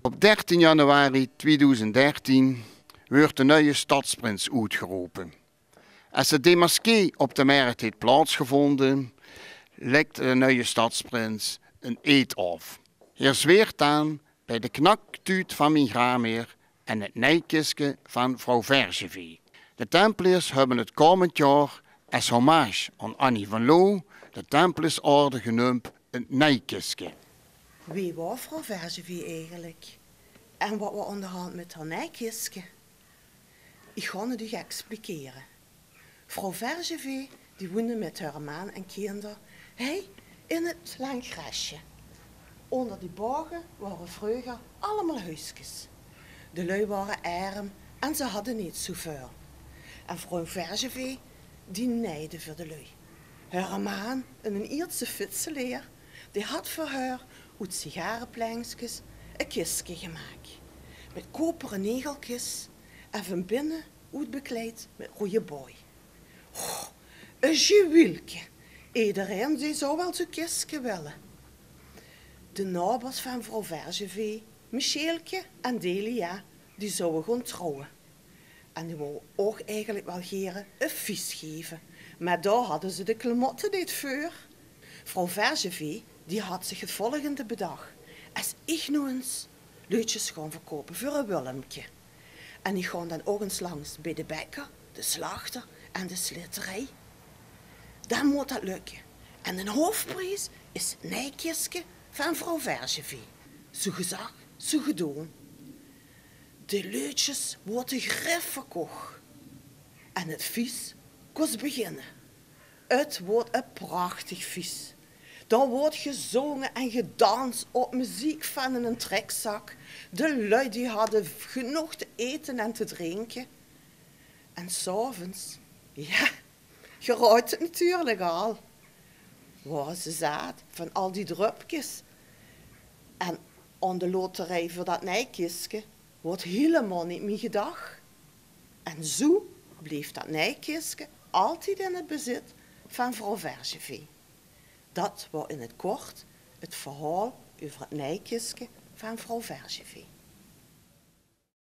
Op 13 januari 2013 werd de nieuwe stadsprins uitgeroepen. Als de démasqué op de markt heeft plaatsgevonden, legt de nieuwe stadsprins een eed af. Hij zweert aan bij de knaktuut van mijn graamheer en het nijkistje van vrouw Vergevee. De Templiers hebben het komend jaar als hommage aan Annie van Loo de Templiersorde genoemd een nijkistje. Wie was vrouw Vergevee eigenlijk? En wat was aan de hand met haar nijkistje? Ik ga het u expliceren. Vrouw Vergevee die woonde met haar man en kinderen in het Langgrasje. Onder die bogen waren vroeger allemaal huisjes. De lui waren arm en ze hadden niet zoveel. En vrouw Vergevee die neide voor de lui. Haar man, een Ierse fietseleer, die had voor haar uit sigarenplankjes een kistje gemaakt. Met koperen negeltjes en van binnen uitbekleed met rode booi. Oh, een juweltje. Iedereen die zou wel zo'n kistje willen. De nabers van vrouw Vergevee, Michieltje en Delia, die zouden gaan trouwen. En die wouden ook eigenlijk wel geren een vis geven. Maar daar hadden ze de klemotten niet voor. Vrouw Vergevee, die had zich het volgende bedacht. Als ik nog eens leutjes gaan verkopen voor een Willemtje. En die gaan dan ook eens langs bij de bakker, de slachter en de sliterij. Dan moet dat lukken. En de hoofdprijs is het nijkistje van vrouw Vergevee. Zo gezag, zo gedaan. De leutjes worden grif verkocht. En het vis kost beginnen. Het wordt een prachtig vis. Dan wordt gezongen en gedanst op muziek van een trekzak. De lui die hadden genoeg te eten en te drinken. En 's avonds, ja, je ruikt het natuurlijk al. Waar ze zaten van al die drupjes. En aan de loterij voor dat nijkistje wordt helemaal niet meer gedacht. En zo bleef dat nijkistje altijd in het bezit van vrouw Vergevee. Dat was in het kort het verhaal over het nijkistje van vrouw Vergevee.